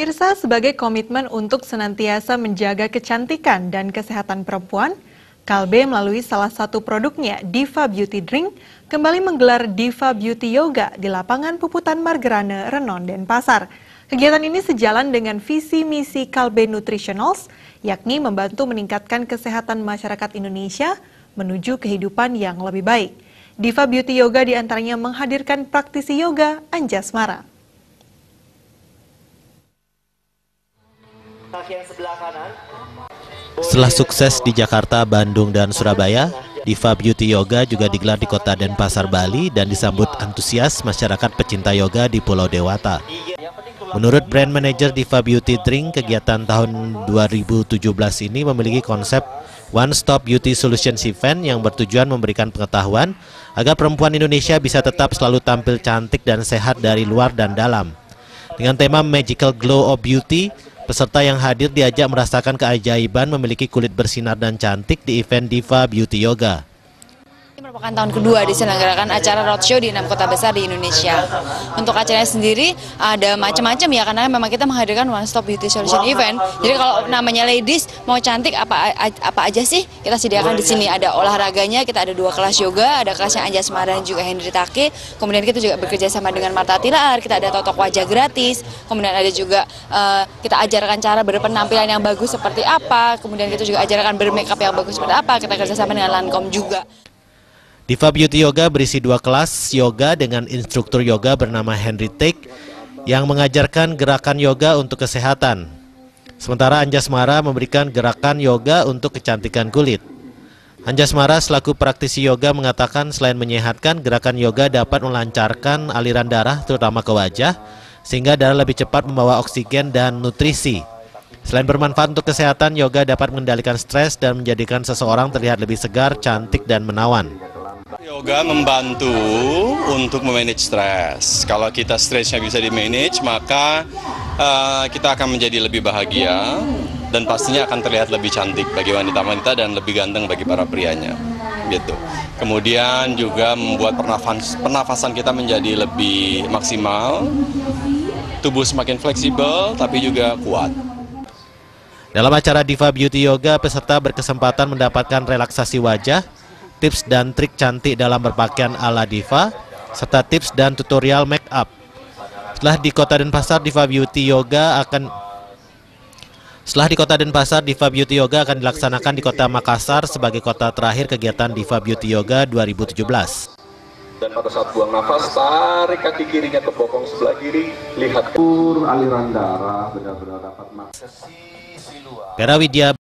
Pemirsa, sebagai komitmen untuk senantiasa menjaga kecantikan dan kesehatan perempuan, Kalbe melalui salah satu produknya, Diva Beauty Drink, kembali menggelar Diva Beauty Yoga di lapangan Puputan Margerane, Renon, Denpasar. Kegiatan ini sejalan dengan visi misi Kalbe Nutritionals, yakni membantu meningkatkan kesehatan masyarakat Indonesia menuju kehidupan yang lebih baik. Diva Beauty Yoga diantaranya menghadirkan praktisi yoga Anjasmara. Setelah sukses di Jakarta, Bandung, dan Surabaya, Diva Beauty Yoga juga digelar di kota Denpasar, Bali dan disambut antusias masyarakat pecinta yoga di Pulau Dewata. Menurut brand manager Diva Beauty Drink, kegiatan tahun 2017 ini memiliki konsep One Stop Beauty Solutions Event yang bertujuan memberikan pengetahuan agar perempuan Indonesia bisa tetap selalu tampil cantik dan sehat dari luar dan dalam. Dengan tema Magical Glow of Beauty, peserta yang hadir diajak merasakan keajaiban memiliki kulit bersinar dan cantik di event Diva Beauty Yoga. Ini merupakan tahun kedua diselenggarakan acara roadshow di 6 kota besar di Indonesia. Untuk acaranya sendiri ada macam-macam ya, karena memang kita menghadirkan One Stop Beauty Solution Event. Jadi kalau namanya ladies mau cantik apa aja sih kita sediakan di sini. Ada olahraganya, kita ada 2 kelas yoga, ada kelasnya Anjasmara dan juga Hendri Take. Kemudian kita juga bekerja sama dengan Marta Tilaar, kita ada totok wajah gratis. Kemudian ada juga kita ajarkan cara berpenampilan yang bagus seperti apa. Kemudian kita juga ajarkan bermakeup yang bagus seperti apa. Kita kerjasama dengan Lancome juga. Diva Beauty Yoga berisi 2 kelas yoga dengan instruktur yoga bernama Hendri Take yang mengajarkan gerakan yoga untuk kesehatan. Sementara Anjasmara memberikan gerakan yoga untuk kecantikan kulit. Anjasmara selaku praktisi yoga mengatakan selain menyehatkan, gerakan yoga dapat melancarkan aliran darah terutama ke wajah sehingga darah lebih cepat membawa oksigen dan nutrisi. Selain bermanfaat untuk kesehatan, yoga dapat mengendalikan stres dan menjadikan seseorang terlihat lebih segar, cantik, dan menawan. Yoga membantu untuk memanage stres. Kalau kita stresnya bisa di-manage, maka kita akan menjadi lebih bahagia dan pastinya akan terlihat lebih cantik bagi wanita-wanita dan lebih ganteng bagi para prianya. Gitu. Kemudian juga membuat pernafasan kita menjadi lebih maksimal, tubuh semakin fleksibel tapi juga kuat. Dalam acara Diva Beauty Yoga, peserta berkesempatan mendapatkan relaksasi wajah, tips dan trik cantik dalam berpakaian ala diva, serta tips dan tutorial make up. Setelah di kota Denpasar, Diva Beauty Yoga akan dilaksanakan di kota Makassar sebagai kota terakhir kegiatan Diva Beauty Yoga 2017. Dan pada saat buang nafas, tarik kaki kirinya ke bokong sebelah kiri, lihat aliran darah benar-benar dapat masuk. Pera Widya